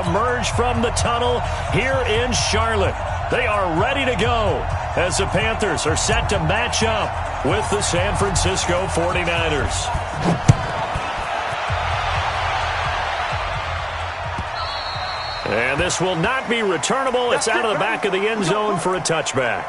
emerge from the tunnel here in Charlotte. They are ready to go as the Panthers are set to match up with the San Francisco 49ers. And this will not be returnable. It's out of the back of the end zone for a touchback.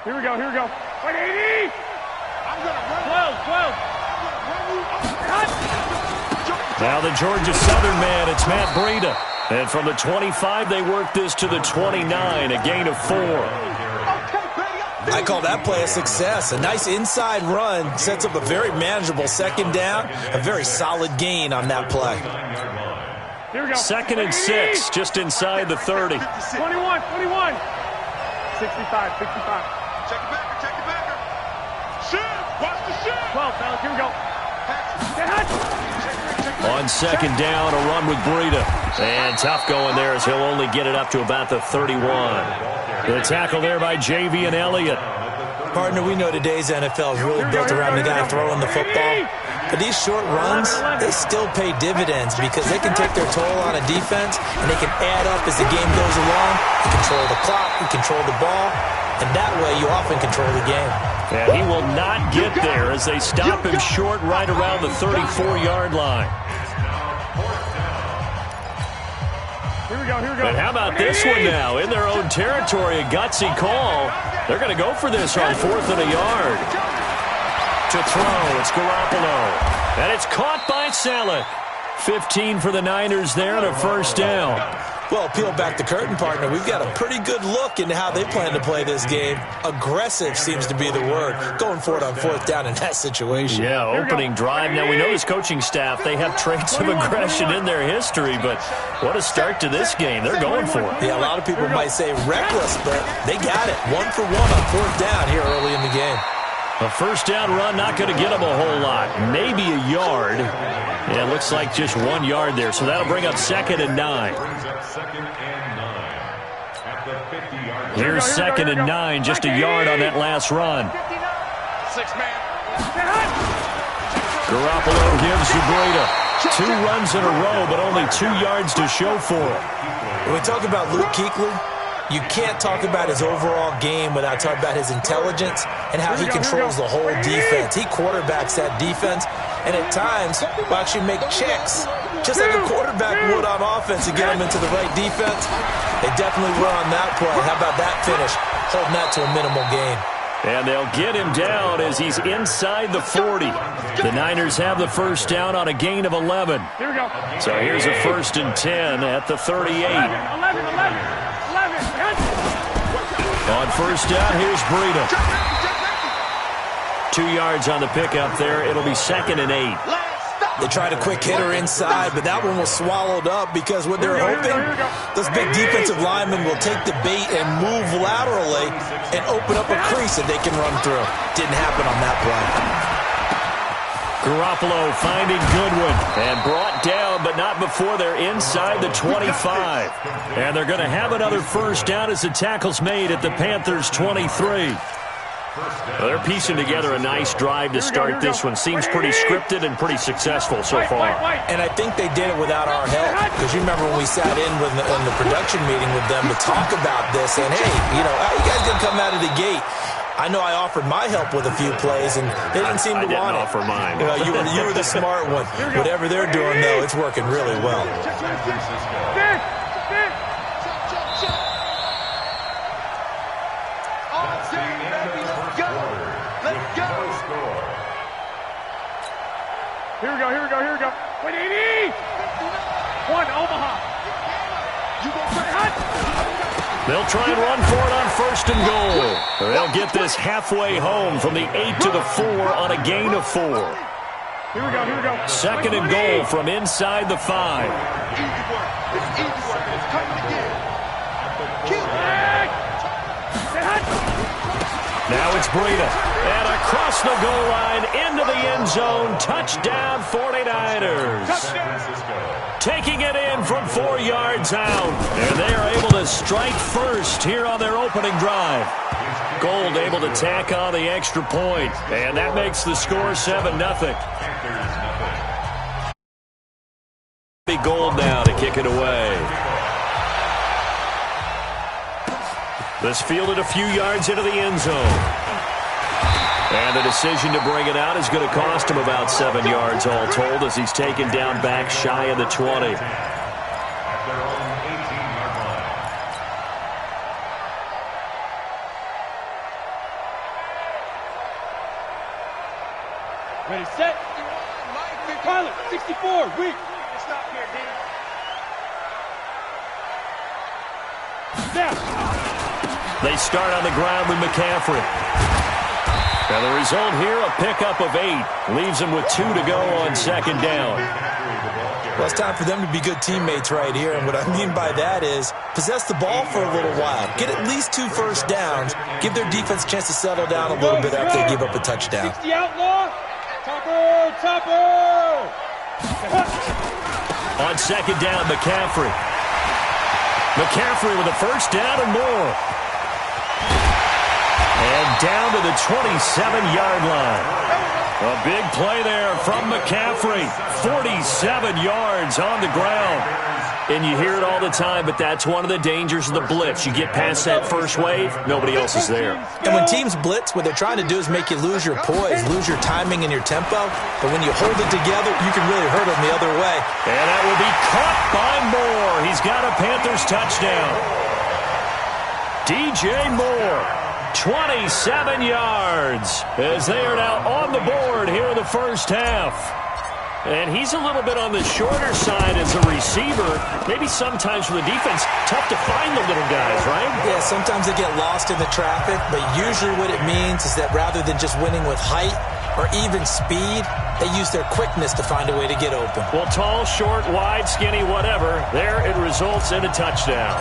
Here we go, here we go. 180! I'm going to run. 12. Now the Georgia Southern man, it's Matt Breida. And from the 25, they work this to the 29, a gain of 4. I call that play a success. A nice inside run sets up a very manageable second down, a very solid gain on that play. Here we go. 2nd and 6, just inside the 30. 21. 65. Check it back. Shoot! Watch the shoot! 12, fellas, here we go. On 2nd down, a run with Breida. And tough going there as he'll only get it up to about the 31. The tackle there by Javian Elliott. Partner, we know today's NFL is really built around the guy throwing the football. But these short runs, they still pay dividends because they can take their toll on a defense and they can add up as the game goes along. You control the clock, you control the ball, and that way you often control the game. And he will not get there as they stop him short right around the 34-yard line. Here we go. And how about this one now? In their own territory, a gutsy call. They're going to go for this on 4th and a yard. To throw, it's Garoppolo. And it's caught by Saleh. 15 for the Niners there and a first down. Well, peel back the curtain, partner. We've got a pretty good look into how they plan to play this game. Aggressive seems to be the word. Going for it on 4th down in that situation. Yeah, opening drive. Now, we know this coaching staff, they have traits of aggression in their history, but what a start to this game. They're going for it. Yeah, a lot of people might say reckless, but they got it. 1 for 1 on 4th down here early in the game. A first down run, not going to get them a whole lot. Maybe a yard. Yeah, it looks like just 1 yard there, so that'll bring up 2nd and 9. Here's 2nd and 9, just a yard on that last run. 6-man. Garoppolo gives to Breida. 2 runs in a row, but only 2 yards to show for it. When we talk about Luke Kuechly, you can't talk about his overall game without talking about his intelligence and how he controls the whole defense. He quarterbacks that defense, and at times will actually make checks, just like a quarterback would on offense to get him into the right defense. They definitely were on that play. How about that finish? Holding that to a minimal gain. And they'll get him down as he's inside the 40. The Niners have the first down on a gain of 11. Here we go. So here's a 1st and 10 at the 38. 11. On first down, here's Breida. 2 yards on the pickup there. It'll be 2nd and 8. They tried a quick hitter inside, but that one was swallowed up because what they're hoping, those big defensive linemen will take the bait and move laterally and open up a crease that they can run through. Didn't happen on that play. Garoppolo finding Goodwin and brought down, but not before they're inside the 25. And they're going to have another first down as the tackle's made at the Panthers' 23. Well, they're piecing together a nice drive to start this one. Seems pretty scripted and pretty successful so far. And I think they did it without our help. Because you remember when we sat in the production meeting with them to talk about this, and hey, you know, how you guys going to come out of the gate? I know I offered my help with a few plays, and they didn't seem to want it. I didn't offer mine. You were the smart one. Whatever they're doing, though, it's working really well. Here we go. 180! One, Omaha. They'll try and run for it on 1st and goal. They'll get this halfway home from the 8 to the 4 on a gain of 4. Here we go. 2nd and goal from inside the 5. Easy work. It's easy work. It's coming again. Now it's Breida. And across the goal line into the end zone. Touchdown 49ers. Taking it in from 4 yards out. And they are able to strike first here on their opening drive. Gold able to tack on the extra point. And that makes the score 7-0. Gold now to kick it away. This fielded a few yards into the end zone. And the decision to bring it out is going to cost him about 7 yards all told as he's taken down back shy of the 20. Ready, set. Pilot, 64, weak. Stop here, D. Now. They start on the ground with McCaffrey. And the result here, a pickup of 8. Leaves them with 2 to go on 2nd down. Well, it's time for them to be good teammates right here. And what I mean by that is possess the ball for a little while. Get at least 2 first downs. Give their defense a chance to settle down a little bit after they give up a touchdown. 60 outlaw. Topper. On 2nd down, McCaffrey. McCaffrey with a first down and more. And down to the 27-yard line. A big play there from McCaffrey. 47 yards on the ground. And you hear it all the time, but that's one of the dangers of the blitz. You get past that first wave, nobody else is there. And when teams blitz, what they're trying to do is make you lose your poise, lose your timing and your tempo. But when you hold it together, you can really hurt them the other way. And that will be caught by Moore. He's got a Panthers touchdown. DJ Moore, 27 yards, as they are now on the board here in the first half. And he's a little bit on the shorter side as a receiver. Maybe sometimes for the defense, tough to find the little guys, right? Yeah, sometimes they get lost in the traffic, but usually what it means is that rather than just winning with height or even speed, they use their quickness to find a way to get open. Well, tall, short, wide, skinny, whatever, there it results in a touchdown.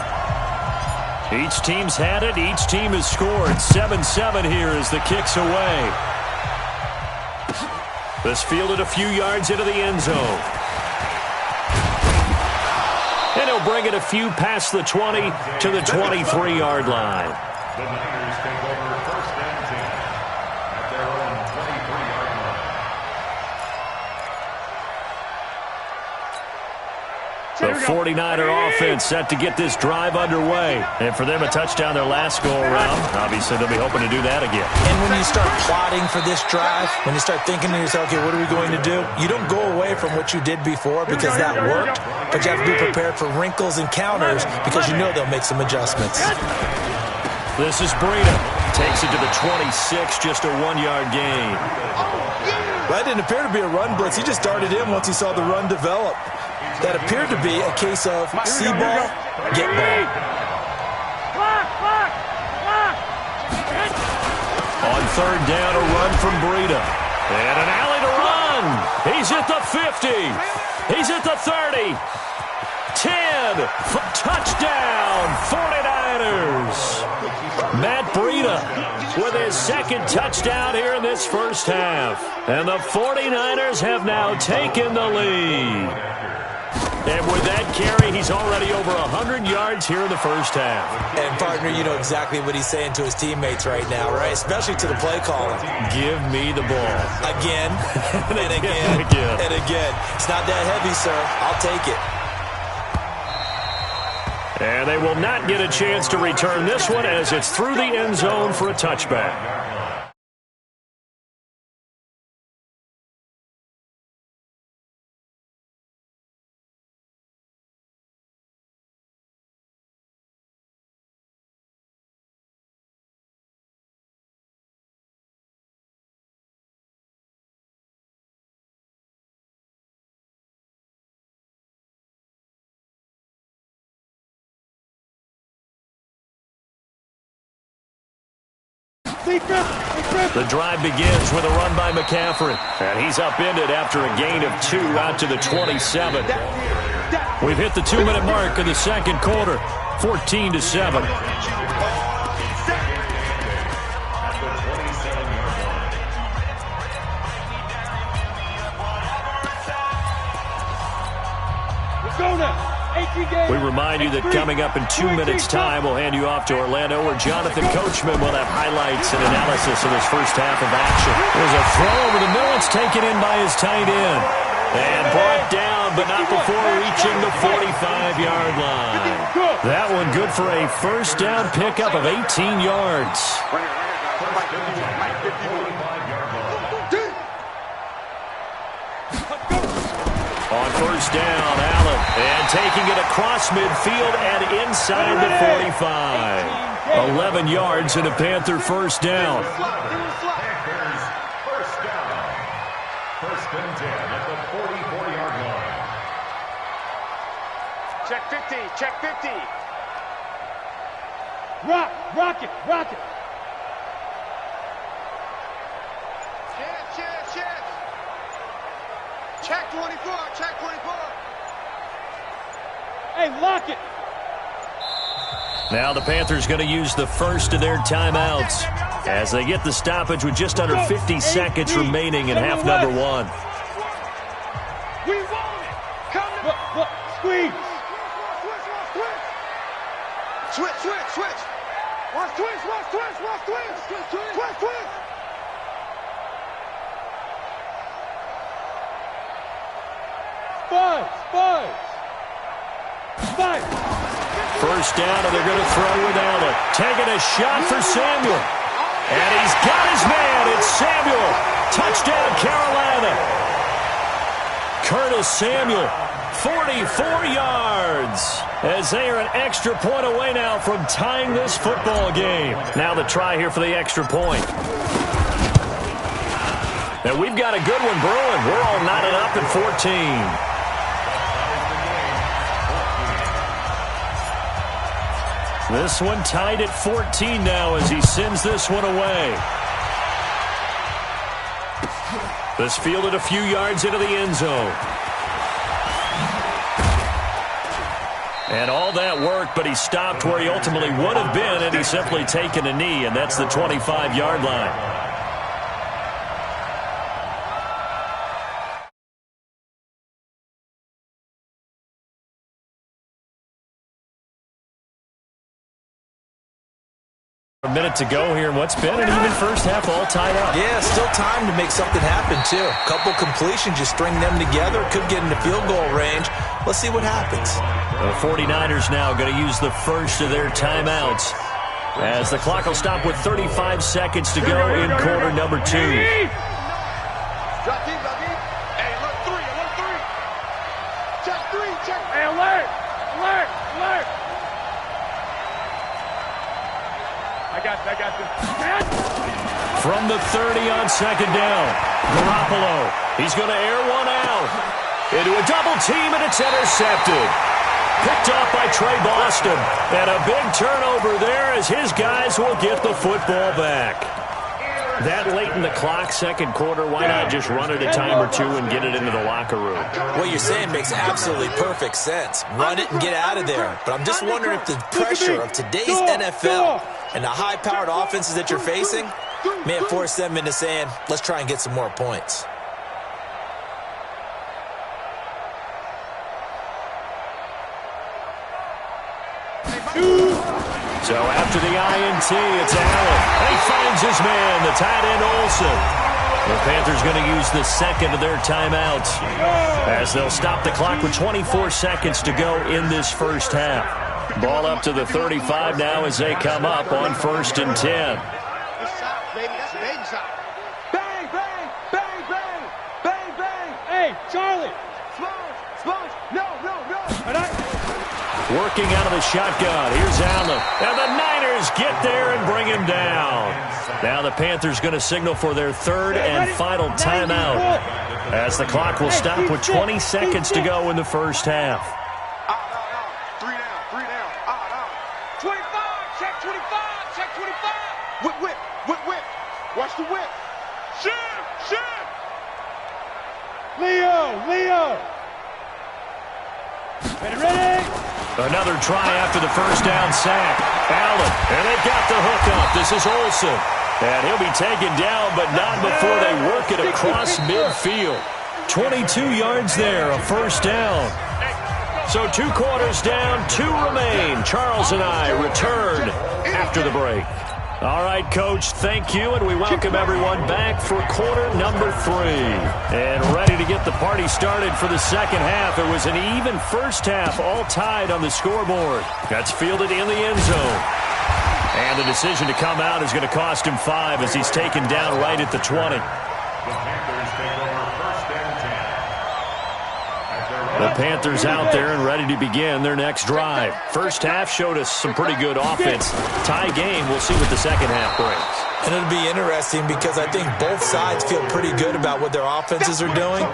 Each team's had it. Each team has scored. 7-7 here as the kick's away. This fielded a few yards into the end zone. And he'll bring it a few past the 20 to the 23-yard line. The Niners take over 1st and 10 at their own 23-yard line. The 49er offense set to get this drive underway. And for them, a touchdown their last go-around. Obviously, they'll be hoping to do that again. And when you start plotting for this drive, when you start thinking to yourself, okay, what are we going to do? You don't go away from what you did before because that worked, but you have to be prepared for wrinkles and counters because you know they'll make some adjustments. This is Breida. Takes it to the 26, just a 1-yard gain. That didn't appear to be a run blitz. He just darted in once he saw the run develop. That appeared to be a case of see ball, get ball. On third down, a run from Breida. And an alley to run. He's at the 50. He's at the 30. 10. Touchdown, 49ers. Matt Breida with his second touchdown here in this first half. And the 49ers have now taken the lead. And with that carry, he's already over 100 yards here in the first half. And, partner, you know exactly what he's saying to his teammates right now, right? Especially to the play caller. Give me the ball. Again, and again, and again. It's not that heavy, sir. I'll take it. And they will not get a chance to return this one as it's through the end zone for a touchback. The drive begins with a run by McCaffrey. And he's upended after a gain of 2 out to the 27. We've hit the 2-minute mark in the second quarter. 14-7. We remind you that coming up in 2 minutes' time, we'll hand you off to Orlando, where Jonathan Coachman will have highlights and analysis of his first half of action. There's a throw over the middle. It's taken in by his tight end. And brought down, but not before reaching the 45-yard line. That one good for a first down pickup of 18 yards. On first down, Allen. And taking it across midfield and inside the 45. 11 yards and a Panther first down. Panthers first down. First and 10 at the 44-yard line. Check 50, check 50. Rock it. Check. Check 24, check 24. Hey, lock it. Now the Panthers going to use the first of their timeouts as they get the stoppage with just under 50 seconds remaining in half number 1. We want it. Come Look, squeeze. Switch. Watch twist. Five. First down, and they're going to throw with Allen. Taking a shot for Samuel. And he's got his man. It's Samuel. Touchdown, Carolina. Curtis Samuel, 44 yards. As they are an extra point away now from tying this football game. Now the try here for the extra point. And we've got a good one brewing. We're all knotted up at 14. This one tied at 14 now as he sends this one away. This fielded a few yards into the end zone. And all that work, but he stopped where he ultimately would have been, and he's simply taken a knee, and that's the 25-yard line. A minute to go here, and what's been an even first half all tied up. Yeah, still time to make something happen, too. A couple completions, just string them together. Could get into field goal range. Let's see what happens. The 49ers now going to use the first of their timeouts as the clock will stop with 35 seconds to go in quarter number 2. Hey, look three. Check 3, check. Hey, alert. I got this. From the 30 on second down, Garoppolo. He's going to air one out into a double team, and it's intercepted. Picked off by Trey Boston. And a big turnover there as his guys will get the football back. That late in the clock, second quarter, why not just run it a time or two and get it into the locker room? What you're saying makes absolutely perfect sense. Run it and get out of there. But I'm just wondering if the pressure of today's NFL and the high-powered offenses that you're facing may have forced them into saying, let's try and get some more points. So after the INT, it's Allen. He finds his man, the tight end Olsen. The Panthers going to use the second of their timeouts as they'll stop the clock with 24 seconds to go in this first half. Ball up to the 35 now as they come up on 1st and 10. Bang, bang, bang, bang, bang, bang. Hey, Charlie. Sponge. No. Working out of the shotgun. Here's Allen. And the Niners get there and bring him down. Now the Panthers going to signal for their third and final timeout as the clock will stop with 20 seconds to go in the first half. 3 down. 25, check 25. Whip. Watch the whip. Shit. Leo. Ready? Another try after the first down sack. Allen, and they've got the hook up. This is Olsen. And he'll be taken down, but not before they work it across midfield. 22 yards there, a first down. So 2 quarters down, 2 remain. Charles and I return after the break. All right, Coach, thank you, and we welcome everyone back for quarter number 3. And ready to get the party started for the second half. It was an even first half, all tied on the scoreboard. That's fielded in the end zone. And the decision to come out is going to cost him 5 as he's taken down right at the 20. The Panthers out there and ready to begin their next drive. First half showed us some pretty good offense. Tie game, we'll see what the second half brings. And it'll be interesting because I think both sides feel pretty good about what their offenses are doing.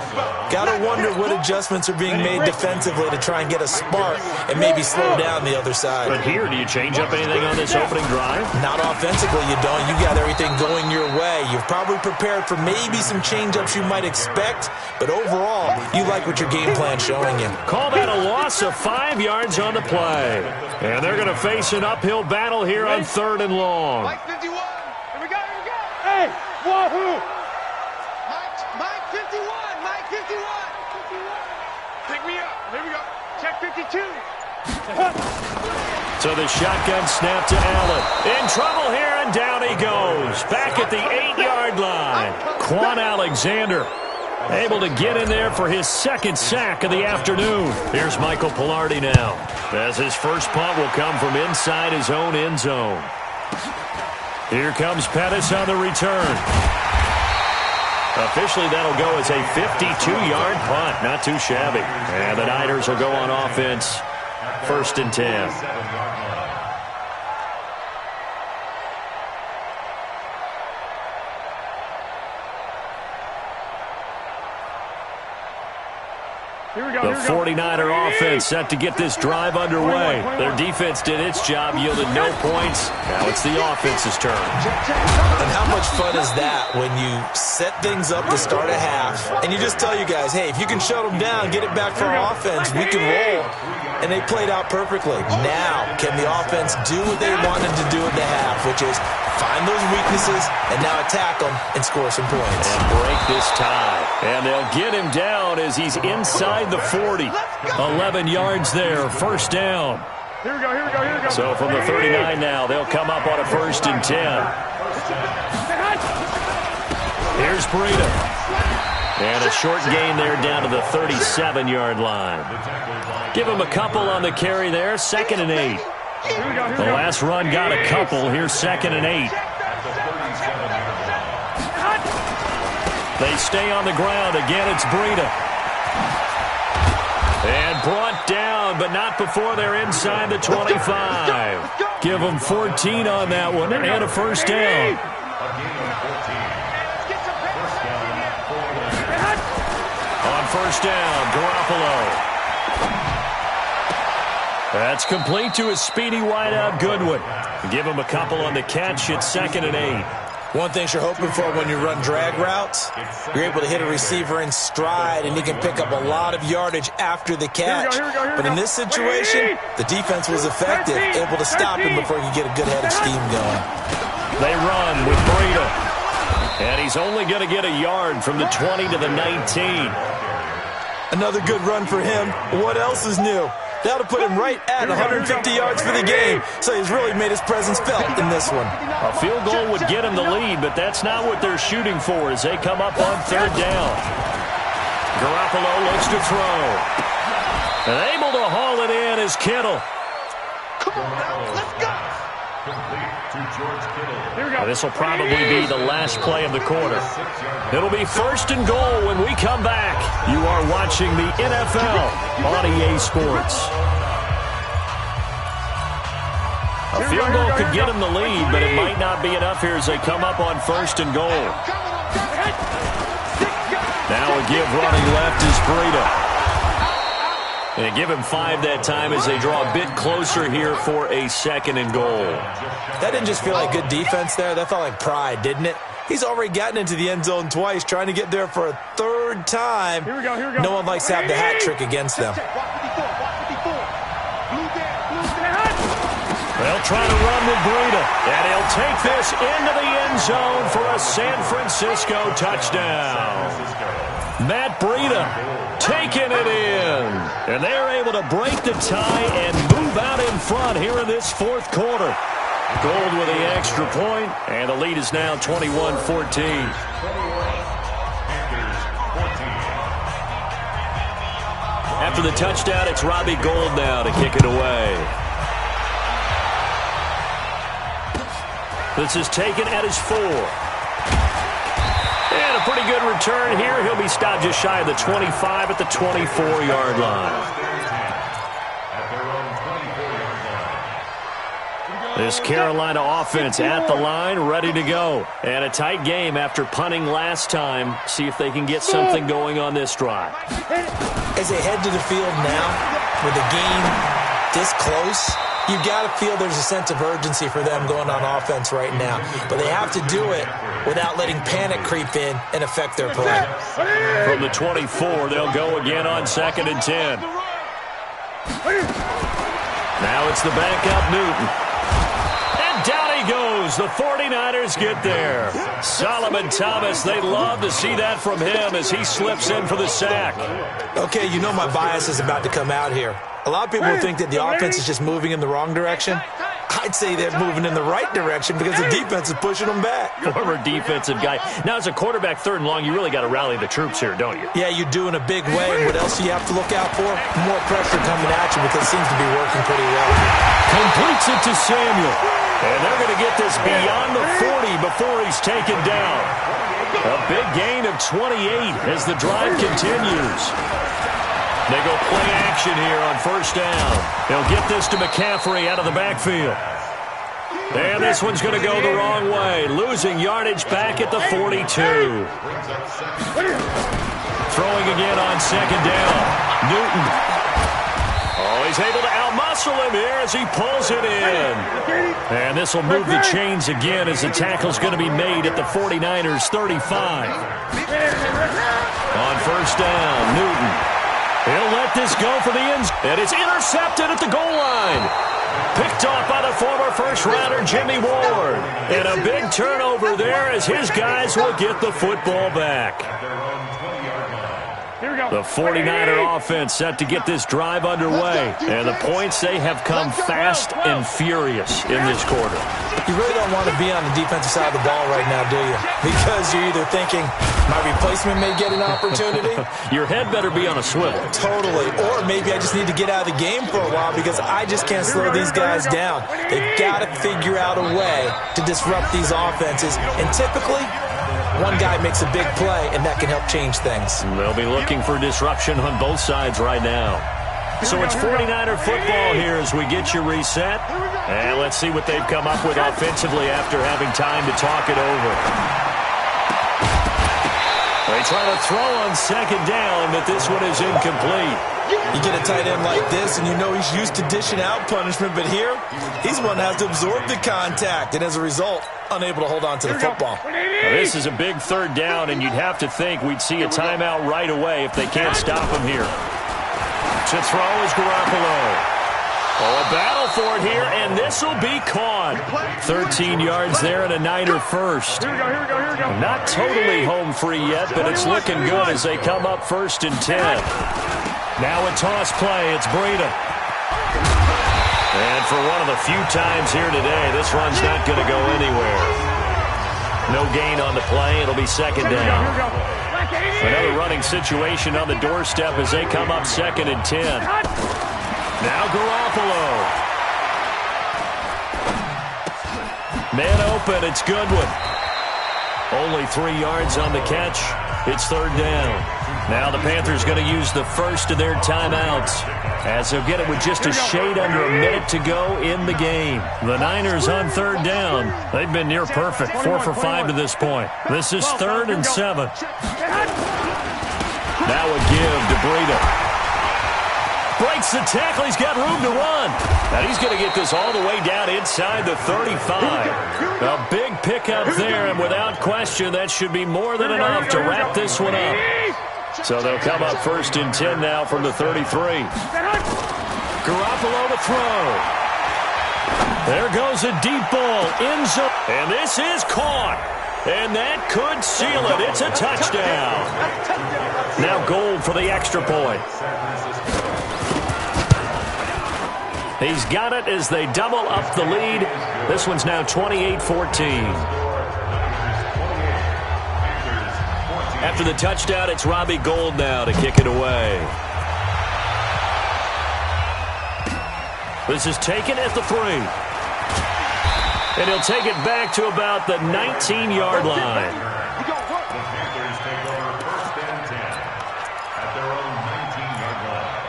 Got to wonder what adjustments are being made defensively to try and get a spark and maybe slow down the other side. But here, do you change up anything on this opening drive? Not offensively, you don't. You got everything going your way. You've probably prepared for maybe some change-ups you might expect, but overall, you like what your game plan's showing you. Call that a loss of 5 yards on the play. And they're going to face an uphill battle here on 3rd and long. Mike 51. Here we go. Hey, wahoo! Mike 51. Pick me up. Here we go. Check 52. So the shotgun snap to Allen. In trouble here, and down he goes. Back at the 8-yard line. Quan Alexander able to get in there for his second sack of the afternoon. Here's Michael Pilardi now, as his first punt will come from inside his own end zone. Here comes Pettis on the return. Officially, that'll go as a 52-yard punt. Not too shabby. And the Niners will go on offense. 1st and 10. The 49er offense set to get this drive underway. Their defense did its job, yielded no points. Now it's the offense's turn. And how much fun is that when you set things up to start a half, and you just tell you guys, hey, if you can shut them down, get it back for our offense, we can roll. And they played out perfectly. Now, can the offense do what they wanted to do at the half, which is find those weaknesses and now attack them and score some points. And break this tie. And they'll get him down as he's inside the 40. 11 yards there, first down. Here we go. So from the 39 now, they'll come up on a 1st and 10. Here's Breida. And a short gain there down to the 37-yard line. Give him a couple on the carry there, 2nd and 8. The last run got a couple. Here's 2nd and 8. They stay on the ground. Again, it's Breida. And brought down, but not before they're inside the 25. Give them 14 on that one and a first down. On first down, Garoppolo. That's complete to his speedy wideout, Goodwin. Give him a couple on the catch. It's 2nd and 8. One thing you're hoping for when you run drag routes, you're able to hit a receiver in stride, and he can pick up a lot of yardage after the catch. But in this situation, the defense was effective, able to stop him before he could get a good head of steam going. They run with Breida. And he's only going to get a yard from the 20 to the 19. Another good run for him. What else is new? That'll put him right at 150 yards for the game, so he's really made his presence felt in this one. A field goal would get him the lead, but that's not what they're shooting for as they come up on third down. Garoppolo looks to throw. And able to haul it in is Kittle. Come on now, let's go. Complete to George Kittle. Now, this will probably be the last play of the quarter. It'll be first and goal when we come back. You are watching the NFL on EA Sports. A field goal could get him the lead, but it might not be enough here as they come up on first and goal. Now a give running left is Breida. And give him 5 that time as they draw a bit closer here for a second and goal. That didn't just feel like good defense there. That felt like pride, didn't it? He's already gotten into the end zone twice, trying to get there for a third time. Here we go. No one likes to have the hat trick against them. They'll try to run with Breida, and he'll take this into the end zone for a San Francisco touchdown. Matt Breida taking it in, and they're able to break the tie and move out in front here in this fourth quarter. Gold with the extra point, and the lead is now 21-14. After the touchdown, it's Robbie Gould now to kick it away. This is taken at his 4. And a pretty good return here. He'll be stopped just shy of the 25 at the 24-yard line. This Carolina offense at the line, ready to go. And a tight game after punting last time. See if they can get something going on this drive. As they head to the field now, with the game this close, you've got to feel there's a sense of urgency for them going on offense right now. But they have to do it without letting panic creep in and affect their play. From the 24, they'll go again on 2nd and 10. Now it's the backup Newton. And down he goes. The 49ers get there. Solomon Thomas, they'd love to see that from him as he slips in for the sack. Okay, you know my bias is about to come out here. A lot of people think that the offense is just moving in the wrong direction. I'd say they're moving in the right direction because the defense is pushing them back. Former defensive guy. Now, as a quarterback, 3rd and long, you really got to rally the troops here, don't you? Yeah, you do in a big way. And what else do you have to look out for? More pressure coming at you because it seems to be working pretty well. Completes it to Samuel. And they're going to get this beyond the 40 before he's taken down. A big gain of 28 as the drive continues. They go play action here on 1st down. They'll get this to McCaffrey out of the backfield. And this one's going to go the wrong way. Losing yardage back at the 42. Throwing again on 2nd down. Newton. Oh, he's able to outmuscle him here as he pulls it in. And this will move the chains again as the tackle's going to be made at the 49ers' 35. On 1st down, Newton. He'll let this go for the ends, and it's intercepted at the goal line. Picked off by the former first-rounder Jimmy Ward. And a big turnover there as his guys will get the football back. The 49er offense set to get this drive underway. And the points, they have come fast and furious in this quarter. You really don't want to be on the defensive side of the ball right now, do you? Because you're either thinking, my replacement may get an opportunity. Your head better be on a swivel. Totally. Or maybe I just need to get out of the game for a while because I just can't slow these guys down. They've got to figure out a way to disrupt these offenses. And typically, one guy makes a big play, and that can help change things. They'll be looking for disruption on both sides right now. So it's 49er football here as we get you reset. And let's see what they've come up with offensively after having time to talk it over. They try to throw on second down, but this one is incomplete. You get a tight end like this, and you know he's used to dishing out punishment, but here, he's one that has to absorb the contact, and as a result, unable to hold on to the football. Now, this is a big third down, and you'd have to think we'd see a timeout right away if they can't stop him here. To throw is Garoppolo. Oh, a battle for it here, and this will be caught. 13 yards there and a Niner first. Here we go. Not totally home free yet, but it's looking good as they come up 1st and 10. Now a toss play. It's Breida. And for one of the few times here today, this run's not going to go anywhere. No gain on the play. It'll be second down. Another running situation on the doorstep as they come up 2nd and 10. Now Garoppolo. Man open. It's Goodwin. Only 3 yards on the catch. It's 3rd down. Now the Panthers going to use the first of their timeouts as they'll get it with just a shade under a minute to go in the game. The Niners on 3rd down. They've been near perfect. 4 for 5 to this point. This is 3rd and 7. Now a give to Breida. Breaks the tackle. He's got room to run. And he's going to get this all the way down inside the 35. A big pickup there, and without question, that should be more than enough to wrap this one up. So they'll come up 1st and 10 now from the 33. Garoppolo to throw. There goes a deep ball. End zone. And this is caught. And that could seal it. It's a touchdown. Now Gold for the extra point. He's got it as they double up the lead. This one's now 28-14. After the touchdown, it's Robbie Gould now to kick it away. This is taken at the 3. And he'll take it back to about the 19-yard line. The Panthers take over 1st and 10 at their own 19-yard line.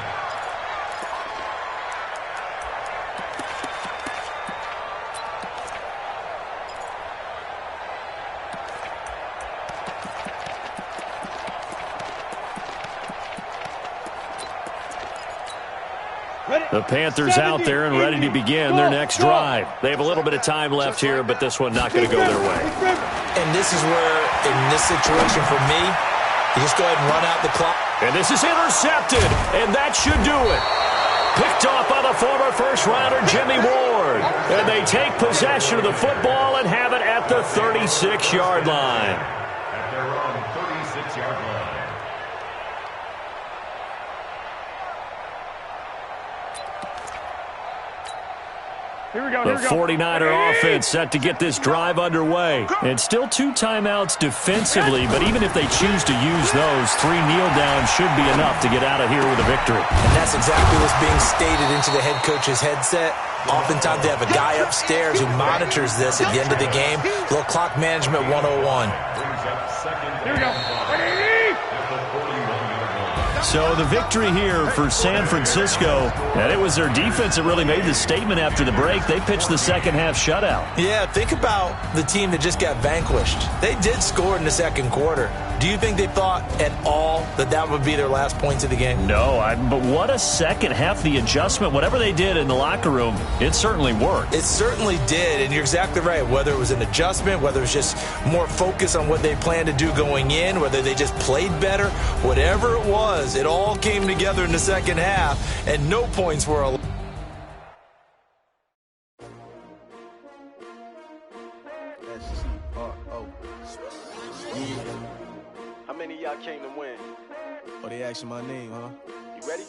The Panthers out there and ready to begin their next drive. They have a little bit of time left here, but this one not going to go their way. And this is where, in this situation for me, you just go ahead and run out the clock. And this is intercepted, and that should do it. Picked off by the former first-rounder Jimmy Ward. And they take possession of the football and have it at the 36-yard line. At their own 36-yard line. The 49er offense set to get this drive underway. And still 2 timeouts defensively, but even if they choose to use those, 3 kneel downs should be enough to get out of here with a victory. And that's exactly what's being stated into the head coach's headset. Oftentimes they have a guy upstairs who monitors this at the end of the game. Little clock management 101. Here we go. So the victory here for San Francisco, and it was their defense that really made the statement after the break. They pitched the second-half shutout. Yeah, think about the team that just got vanquished. They did score in the second quarter. Do you think they thought at all that that would be their last points of the game? No, but what a second half. The adjustment, whatever they did in the locker room, it certainly worked. It certainly did, and you're exactly right. Whether it was an adjustment, whether it was just more focus on what they planned to do going in, whether they just played better, whatever it was, it all came together in the second half, and no points were allowed. How many of y'all came to win? Oh, they asking my name, huh? You ready?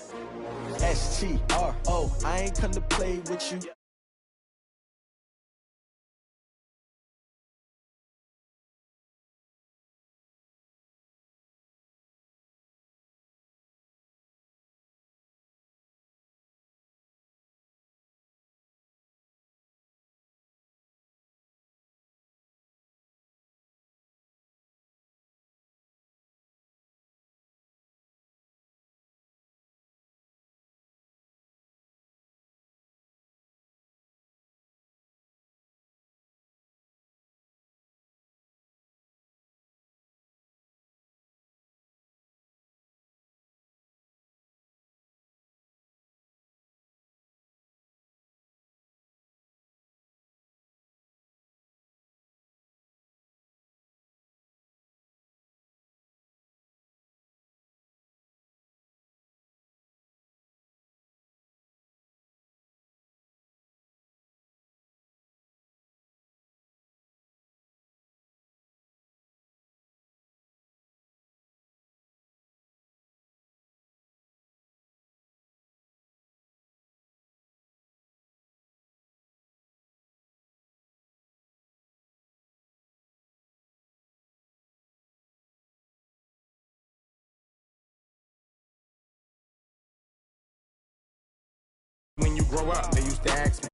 STRO. I ain't come to play with you. When you grow up, they used to ask me.